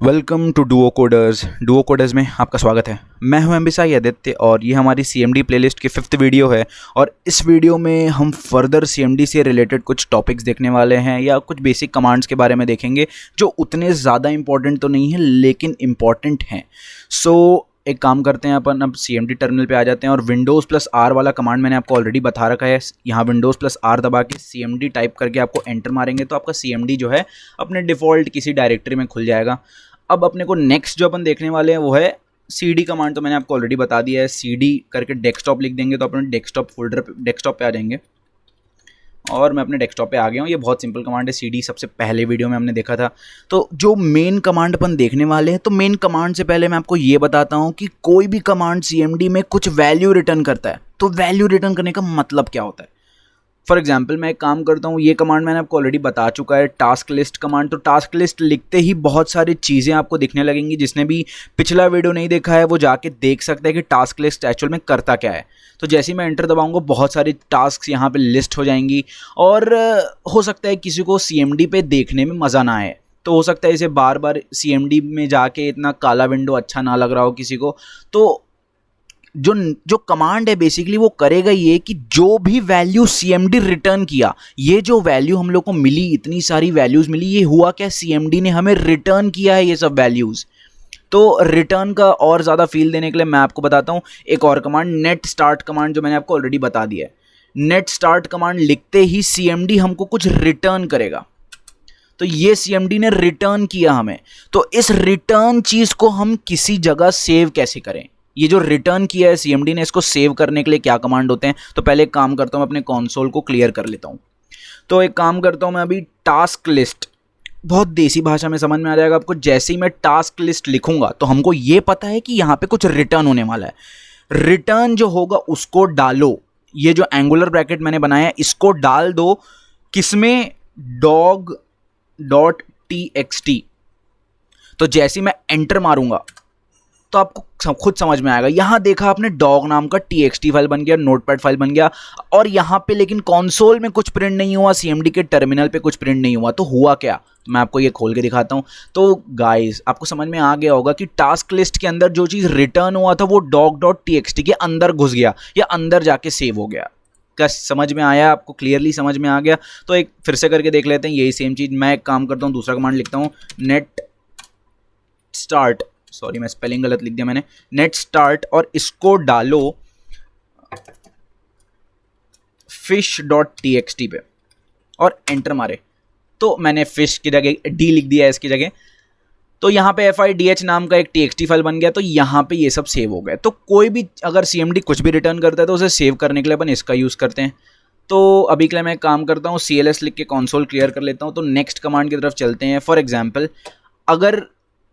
Welcome to Duo coders में आपका स्वागत है। मैं हूं एमबीसाई आदित्य और ये हमारी सीएमडी प्लेलिस्ट की 5th वीडियो है। और इस वीडियो में हम फर्दर सीएमडी से रिलेटेड कुछ टॉपिक्स देखने वाले हैं या कुछ बेसिक कमांड्स के बारे में देखेंगे जो उतने ज़्यादा इंपॉर्टेंट तो नहीं है लेकिन इम्पॉर्टेंट हैं। सो एक काम करते हैं, अपन अब CMD टर्मिनल पे आ जाते हैं और Windows+R वाला कमांड मैंने आपको ऑलरेडी बता रखा है। यहाँ Windows+R दबा के CMD टाइप करके आपको एंटर मारेंगे तो आपका CMD जो है अपने डिफ़ॉल्ट किसी डायरेक्टरी में खुल जाएगा। अब अपने को नेक्स्ट जो अपन देखने वाले हैं वो है CD कमांड। तो मैंने आपको ऑलरेडी बता दिया है, CD करके डेस्कटॉप लिख देंगे तो अपने डेस्कटॉप फोल्डर पे डेस्कटॉप पे आ जाएंगे। और मैं अपने डेस्कटॉप पे आ गया हूँ। ये बहुत सिंपल कमांड है, CD सबसे पहले वीडियो में हमने देखा था। तो जो मेन कमांड अपन देखने वाले हैं, तो मेन कमांड से पहले मैं आपको ये बताता हूँ कि कोई भी कमांड CMD में कुछ वैल्यू रिटर्न करता है तो वैल्यू रिटर्न करने का मतलब क्या होता है। फॉर एग्जाम्पल मैं एक काम करता हूँ, ये कमांड मैंने आपको ऑलरेडी बता चुका है, टास्क लिस्ट कमांड। तो टास्क लिस्ट लिखते ही बहुत सारी चीज़ें आपको दिखने लगेंगी। जिसने भी पिछला वीडियो नहीं देखा है वो जाके देख सकता है कि टास्क लिस्ट एक्चुअल में करता क्या है। तो जैसे ही मैं एंटर दबाऊंगा बहुत सारी टास्क यहाँ पे लिस्ट हो जाएंगी। और हो सकता है किसी को CMD पे देखने में मज़ा ना आए, तो हो सकता है इसे बार बार CMD में जाके इतना काला विंडो अच्छा ना लग रहा हो किसी को। तो जो कमांड है बेसिकली वो करेगा ये कि जो भी वैल्यू CMD रिटर्न किया, ये जो वैल्यू हम लोग को मिली, इतनी सारी वैल्यूज़ मिली, ये हुआ क्या, CMD ने हमें रिटर्न किया है ये सब वैल्यूज़। तो रिटर्न का और ज़्यादा फील देने के लिए मैं आपको बताता हूँ एक और कमांड, नेट स्टार्ट कमांड, जो मैंने आपको ऑलरेडी बता दिया है। नेट स्टार्ट कमांड लिखते ही CMD हमको कुछ रिटर्न करेगा। तो ये CMD ने रिटर्न किया हमें, तो इस रिटर्न चीज़ को हम किसी जगह सेव कैसे करें। ये जो रिटर्न किया है CMD ने, इसको सेव करने के लिए क्या कमांड होते हैं। तो पहले एक काम करता हूँ, मैं अपने कंसोल को क्लियर कर लेता हूँ। तो एक काम करता हूँ मैं अभी, टास्क लिस्ट, बहुत देसी भाषा में समझ में आ जाएगा आपको। जैसे ही मैं टास्क लिस्ट लिखूंगा तो हमको ये पता है कि यहाँ पे कुछ रिटर्न होने वाला है। रिटर्न जो होगा उसको डालो, ये जो एंगुलर ब्रैकेट मैंने बनाया है इसको डाल दो, किसमें, dog.txt। तो जैसे ही मैं एंटर मारूंगा तो आपको खुद समझ में आएगा। यहां देखा आपने, डॉग नाम का TXT फाइल बन गया, नोटपैड फाइल बन गया। और यहां पे लेकिन कंसोल में कुछ प्रिंट नहीं हुआ, CMD के टर्मिनल पे कुछ प्रिंट नहीं हुआ। तो हुआ क्या, मैं आपको ये खोल के दिखाता हूं। तो गाइस आपको समझ में आ गया होगा कि टास्क लिस्ट के अंदर जो चीज़ रिटर्न हुआ था वो dog.txt के अंदर घुस गया या अंदर जाके सेव हो गया। क्या समझ में आया आपको, क्लियरली समझ में आ गया। तो एक फिर से करके देख लेते हैं यही सेम चीज़। मैं एक काम करता हूँ, दूसरा कमांड लिखता हूँ, नेट स्टार्ट, सॉरी मैं स्पेलिंग गलत लिख दिया मैंने, नेट स्टार्ट, और इसको डालो fish.txt पे और एंटर मारे। तो मैंने फिश की जगह D लिख दिया है इसकी जगह। तो यहाँ पे FIDH नाम का एक TXT फाइल बन गया। तो यहाँ पे ये सब सेव हो गए। तो कोई भी अगर CMD कुछ भी रिटर्न करता है तो उसे सेव करने के लिए अपन इसका यूज़ करते हैं। तो अभी के लिए मैं काम करता हूँ, CLS लिख के कंसोल क्लियर कर लेता हूँ। तो नेक्स्ट कमांड की तरफ चलते हैं। फॉर एग्जाम्पल अगर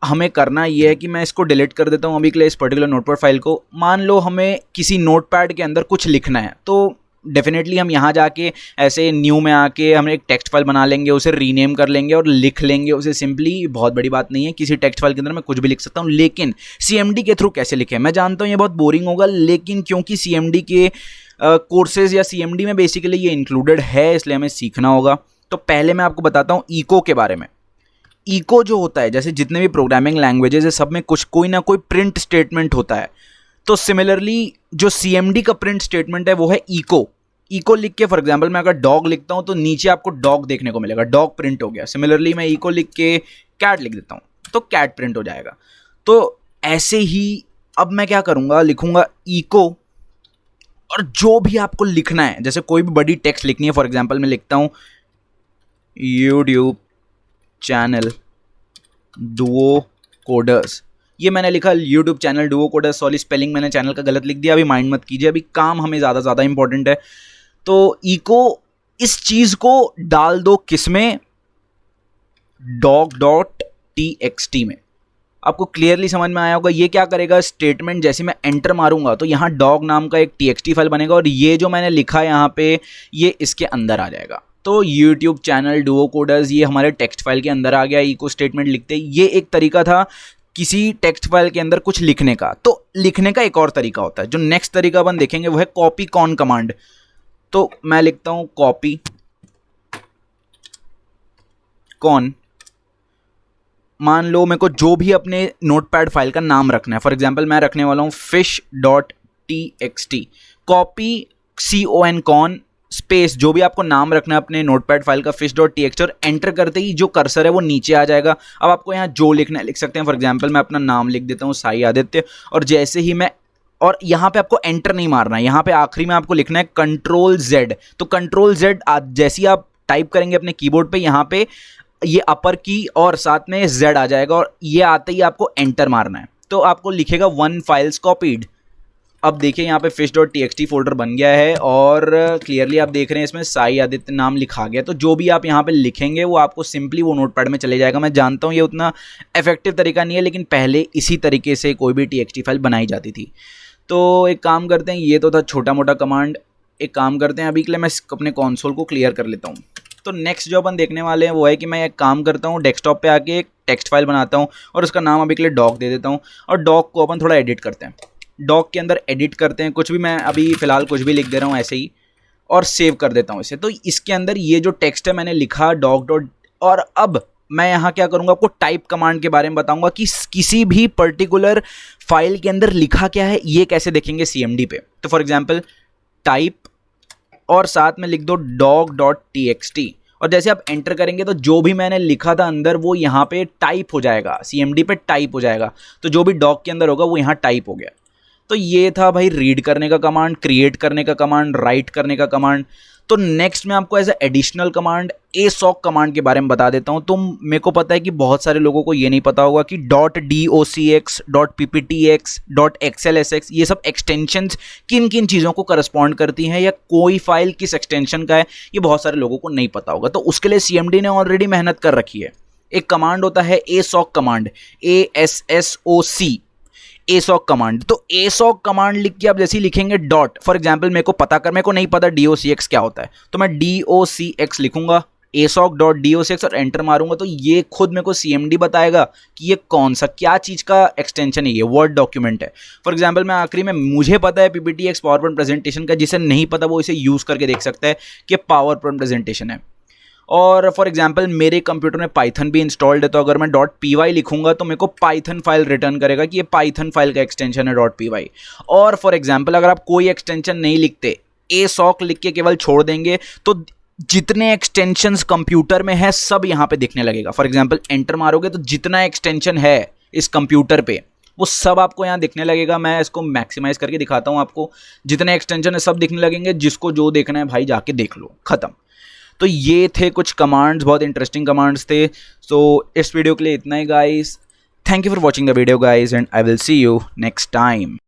हमें करना ये है कि मैं इसको डिलीट कर देता हूँ अभी के लिए, इस पर्टिकुलर नोटपैड फाइल को। मान लो हमें किसी नोटपैड के अंदर कुछ लिखना है तो डेफिनेटली हम यहाँ जाके ऐसे न्यू में आके हम एक टेक्स्ट फाइल बना लेंगे, उसे रीनेम कर लेंगे और लिख लेंगे उसे सिंपली। बहुत बड़ी बात नहीं है, किसी टेक्स्ट फाइल के अंदर मैं कुछ भी लिख सकता हूँ। लेकिन CMD के थ्रू कैसे लिखें, मैं जानता हूँ ये बहुत बोरिंग होगा, लेकिन क्योंकि CMD के कोर्सेज या CMD में बेसिकली ये इंक्लूडेड है इसलिए हमें सीखना होगा। तो पहले मैं आपको बताता हूँ इको के बारे में। इको जो होता है, जैसे जितने भी प्रोग्रामिंग लैंग्वेजेस है सब में कुछ कोई ना कोई प्रिंट स्टेटमेंट होता है। तो सिमिलरली जो CMD का प्रिंट स्टेटमेंट है वो है इको। इको लिख के फॉर एग्जांपल मैं अगर डॉग लिखता हूं तो नीचे आपको डॉग देखने को मिलेगा, डॉग प्रिंट हो गया। सिमिलरली मैं इको लिख के कैट लिख देता हूं तो कैट प्रिंट हो जाएगा। तो ऐसे ही अब मैं क्या करूंगा, लिखूंगा इको, और जो भी आपको लिखना है, जैसे कोई भी बड़ी टेक्स्ट लिखनी है, फॉर एग्जाम्पल मैं लिखता हूं यूट्यूब चैनल डुओ कोडर्स, ये मैंने लिखा YouTube channel Duo coders. Sorry spelling मैंने चैनल का गलत लिख दिया, अभी माइंड मत कीजिए, अभी काम हमें ज़्यादा इंपॉर्टेंट है। तो इको इस चीज़ को डाल दो किसमें, dog.txt में। आपको क्लियरली समझ में आया होगा। ये क्या करेगा, स्टेटमेंट जैसे मैं एंटर मारूंगा तो यहाँ डॉग नाम का एक TXT फाइल बनेगा और ये जो मैंने लिखा है यहाँ पे ये इसके अंदर आ जाएगा। तो यूट्यूब चैनल डुओ कोडर्स ये हमारे टेक्स्ट फाइल के अंदर आ गया इको स्टेटमेंट लिखते। ये एक तरीका था किसी टेक्स्ट फाइल के अंदर कुछ लिखने का। तो लिखने का एक और तरीका होता है, जो नेक्स्ट तरीका अपन देखेंगे वो है कॉपी कॉन कमांड। तो मैं लिखता हूं कॉपी कॉन मान लो मेरे को जो भी अपने नोटपैड फाइल का नाम रखना है, फॉर एग्जांपल मैं रखने वाला हूँ fish.txt, कॉपी con स्पेस जो भी आपको नाम रखना है अपने नोटपैड फाइल का fish.txt, और एंटर करते ही जो कर्सर है वो नीचे आ जाएगा। अब आपको यहाँ जो लिखना है लिख सकते हैं, फॉर एग्जांपल मैं अपना नाम लिख देता हूँ साई आदित्य, और जैसे ही मैं, और यहाँ पे आपको एंटर नहीं मारना है, यहाँ पे आखिरी में आपको लिखना है Ctrl+Z। तो Ctrl+Z जैसे ही आप टाइप करेंगे अपने कीबोर्ड पे, यहाँ पे ये अपर की और साथ में Z आ जाएगा, और ये आते ही आपको एंटर मारना है, तो आपको लिखेगा 1 फाइल्स कॉपीड। अब देखिए यहाँ पे fish.txt फोल्डर बन गया है, और क्लियरली आप देख रहे हैं इसमें साई आदित्य नाम लिखा गया। तो जो भी आप यहाँ पे लिखेंगे वो आपको सिंपली वो नोटपैड में चले जाएगा। मैं जानता हूँ ये उतना इफेक्टिव तरीका नहीं है, लेकिन पहले इसी तरीके से कोई भी txt फाइल बनाई जाती थी। तो एक काम करते हैं, ये तो था छोटा मोटा कमांड। एक काम करते हैं, अभी के लिए मैं अपने कंसोल को क्लियर कर लेता हूँ। तो नेक्स्ट जो अपन देखने वाले हैं वो है कि मैं एक काम करता हूँ, डेस्कटॉप पे आके एक टेक्स्ट फाइल बनाता हूँ और उसका नाम अभी के लिए डॉक दे देता हूँ, और डॉक को अपन थोड़ा एडिट करते हैं। डॉक के अंदर एडिट करते हैं, कुछ भी, मैं अभी फ़िलहाल कुछ भी लिख दे रहा हूँ ऐसे ही, और सेव कर देता हूँ इसे। तो इसके अंदर ये जो टेक्स्ट है मैंने लिखा डॉक, और अब मैं यहाँ क्या करूँगा, आपको टाइप कमांड के बारे में बताऊँगा कि किसी भी पर्टिकुलर फाइल के अंदर लिखा क्या है, ये कैसे देखेंगे CMD पे। तो फॉर एग्जाम्पल टाइप और साथ में लिख दो doc.txt, और जैसे आप एंटर करेंगे तो जो भी मैंने लिखा था अंदर वो यहाँ पे टाइप हो जाएगा, CMD पे टाइप हो जाएगा। तो जो भी डॉक के अंदर होगा वो यहाँ टाइप हो गया। तो ये था भाई रीड करने का कमांड, क्रिएट करने का कमांड, राइट करने का कमांड। तो नेक्स्ट मैं आपको as a additional command assoc command के बारे में बता देता हूँ। तो मेरे को पता है कि बहुत सारे लोगों को ये नहीं पता होगा कि .docx, .pptx, .xlsx ये सब एक्सटेंशंस किन किन चीज़ों को करस्पॉन्ड करती हैं, या कोई फाइल किस एक्सटेंशन का है, ये बहुत सारे लोगों को नहीं पता होगा। तो उसके लिए CMD ने ऑलरेडी मेहनत कर रखी है। एक कमांड होता है assoc कमांड, assoc कमांड। तो assoc कमांड लिख के आप जैसे ही लिखेंगे डॉट, फॉर एग्जांपल मेरे को नहीं पता docx क्या होता है, तो मैं docx लिखूंगा, assoc.docx, और एंटर मारूंगा, तो ये खुद मेरे को CMD बताएगा कि ये कौन सा क्या चीज़ का एक्सटेंशन है, ये वर्ड डॉक्यूमेंट है। फॉर एग्जांपल मैं आखिरी में, मुझे पता है PPTX पावर पॉइंट प्रेजेंटेशन का, जिसे नहीं पता वो इसे यूज़ करके देख सकता है कि पावर पॉइंट प्रेजेंटेशन है। और फॉर एग्जांपल मेरे कंप्यूटर में पाइथन भी इंस्टॉल्ड है, तो अगर मैं .py लिखूंगा तो मेरे को पाइथन फाइल रिटर्न करेगा कि ये पाइथन फाइल का एक्सटेंशन है .py। और फॉर एग्जांपल अगर आप कोई एक्सटेंशन नहीं लिखते, assoc लिख के केवल छोड़ देंगे, तो जितने एक्सटेंशंस कंप्यूटर में है सब यहाँ पे दिखने लगेगा। फॉर एग्जांपल एंटर मारोगे तो जितना एक्सटेंशन है इस कंप्यूटर पे वो सब आपको यहाँ दिखने लगेगा। मैं इसको मैक्सिमाइज करके दिखाता हूँ आपको, जितने एक्सटेंशन है सब दिखने लगेंगे। जिसको जो देखना है भाई जाके देख लो, खत्म। तो ये थे कुछ कमांड्स, बहुत इंटरेस्टिंग कमांड्स थे। सो इस वीडियो के लिए इतना ही guys. Thank you for watching the video guys, and I will see you next time.